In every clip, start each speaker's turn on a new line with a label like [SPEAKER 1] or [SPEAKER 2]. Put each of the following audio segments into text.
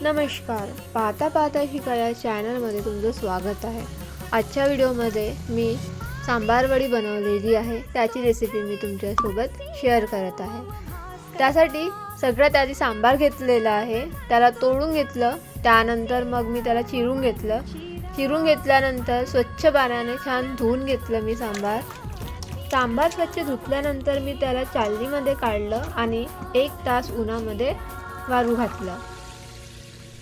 [SPEAKER 1] नमस्कार, पाहता पाहता शिकाया चॅनलमध्ये तुमचं स्वागत आहे। आजच्या व्हिडिओमध्ये मी सांबार वडी बनवलेली आहे, त्याची रेसिपी मी तुमच्यासोबत शेअर करत आहे। त्यासाठी सगळ्यात आधी सांबार घेतलेला आहे, त्याला तोडून घेतलं, त्यानंतर मग मी त्याला चिरून घेतलं। चिरून घेतल्यानंतर स्वच्छ पाण्याने छान धुवून घेतलं मी सांबार स्वच्छ धुतल्यानंतर मी त्याला चालणीमध्ये काढलं आणि 1 तास उन्हामध्ये वाळू घातलं।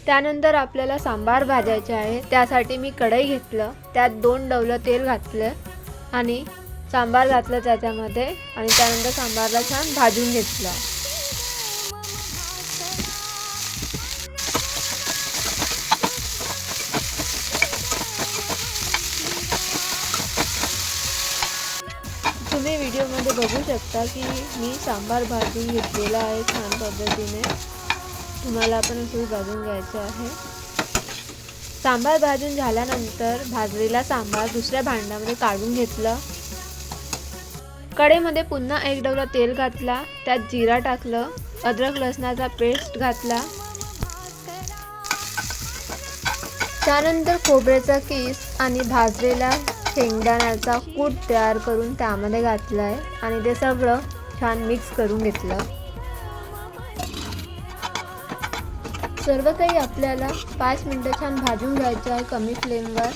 [SPEAKER 1] त्यानंतर आपल्याला सांबार भाजायचे आहे, त्यासाठी मी कढई घेतलं, त्यात 2 डवलं तेल घातलं आणि सांबार घातलं त्याच्यामध्ये आणि त्यानंतर सांबारला छान भाजून घेतलं। तुम्ही व्हिडिओमध्ये बघू शकता की मी सांबार भाजून घेतलेला आहे छान पद्धतीने। तुम्हाला पण असं भाजून घ्यायचं आहे। सांबार भाजून झाल्यानंतर भाजलेला सांबार दुसऱ्या भांड्यामध्ये काढून घेतलं। कढईमध्ये पुन्हा 1 डवला तेल घातला, त्यात जिरा टाकलं, अद्रक लसणाचा पेस्ट घातला, त्यानंतर खोबऱ्याचा कीस आणि भाजलेला शेंगदाण्याचा कूट तयार करून त्यामध्ये घातला आहे आणि ते सगळं छान मिक्स करून घेतलं। सर्व काही आपल्याला 5 मिनिटं छान भाजून घ्यायचं आहे कमी फ्लेमवर।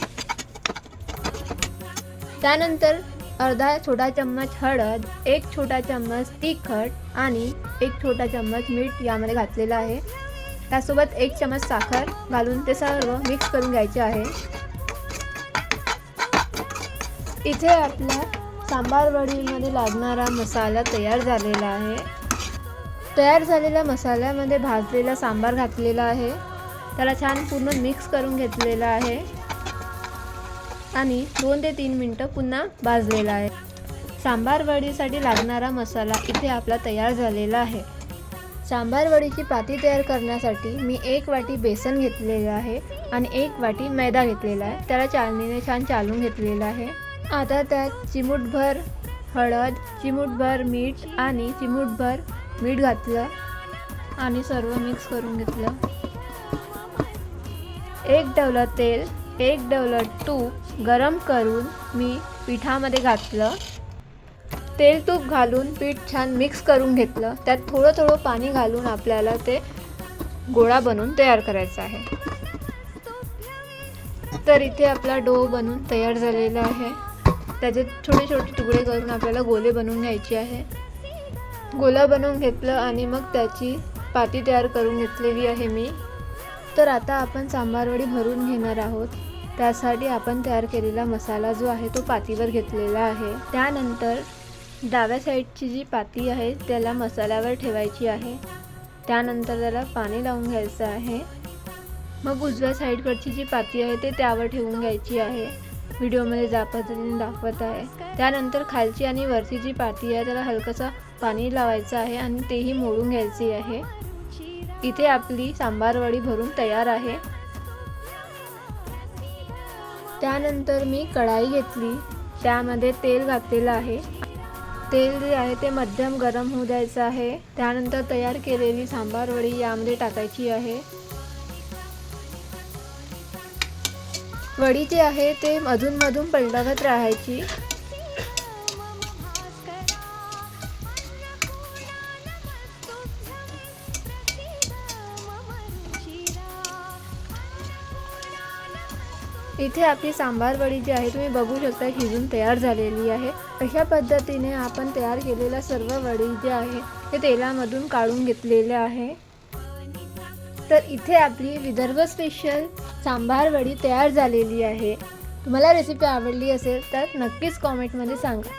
[SPEAKER 1] त्यानंतर अर्धा छोटा चम्मच हळद, 1 छोटा चम्मच तिखट आणि 1 छोटा चम्मच मीठ यामध्ये घातलेला आहे। त्यासोबत 1 चम्मच साखर घालून ते सर्व मिक्स करून घ्यायचे आहे। इथे आपला सांबार वडीमध्ये लागणारा मसाला तयार झालेला आहे। तयार झालेल्या मसाल्यामध्ये भाजलेला सांबार घातलेला आहे, त्याला छान पूर्ण मिक्स करून घेतलेला आहे आणि 2 ते 3 मिनिटं पुन्हा भाजलेला आहे। सांबार वडीसाठी लागणारा मसाला इथे आपला तयार झालेला आहे। सांबार वडीची पाती तयार करण्यासाठी मी 1 वाटी बेसन घेतलेले आहे आणि 1 वाटी मैदा घेतलेला आहे, त्याला चाळणीने छान चालून घेतलेला आहे। आता त्यात चिमूटभर हळद, चिमूटभर मीठ आणि चिमूटभर मीठ घातलं आणि सर्व मिक्स करून घेतलं। 1 डवलं तेल, 1 डवलं तूप गरम करून मी पिठामध्ये घातलं। तेल तूप घालून पीठ छान मिक्स करून घेतलं, त्यात थोडं थोडं पाणी घालून आपल्याला ते गोळा बनवून तयार करायचा आहे। तर इथे आपला डो बनवून तयार झालेला आहे। त्याचे छोटे छोटे तुकडे करून आपल्याला गोले बनवून घ्यायचे आहे। गोला बनवून घेतलं आणि मग त्याची पाती तयार करून घेतलेली आहे मी। तर आता आपण सांबार वडी भरून घेणार आहोत, त्यासाठी आपण तयार केलेला मसाला जो आहे तो पातीवर घेतलेला आहे। त्यानंतर डाव्या साईडची जी पाती आहे त्याला मसाल्यावर ठेवायची आहे, त्यानंतर त्याला पाणी लावून घ्यायचं आहे। मग उजव्या साईडकडची जी पाती आहे ते त्यावर ठेवून घ्यायची आहे, व्हिडिओमध्ये ज्या पद्धतीने दाखवत आहे। त्यानंतर खालची आणि वरची जी पाती आहे त्याला हलकंसं पाणी लावायचं आहे आणि तेही मोडून घ्यायची आहे। इथे आपली सांबार वडी भरून तयार आहे। त्यानंतर मी कढाई घेतली, त्यामध्ये तेल घातलेलं आहे। तेल जे आहे ते मध्यम गरम होऊ द्यायचं आहे। त्यानंतर तयार केलेली सांबार वडी यामध्ये टाकायची आहे। वडी जी आहे ते अधूनमधून पलटवत राहायची। इथे आपली सांबार वडी जी आहे तुम्ही बघू शकता शिजून तयार झालेली आहे। अशा पद्धतीने आपण तयार केलेल्या सर्व वडी जे आहे ते तेलामधून काढून घेतलेले आहे। तर इथे आपली विदर्भ स्पेशल सांबार वडी तयार झालेली आहे। तुम्हाला रेसिपी आवडली असेल तर नक्कीच कमेंटमध्ये सांगा।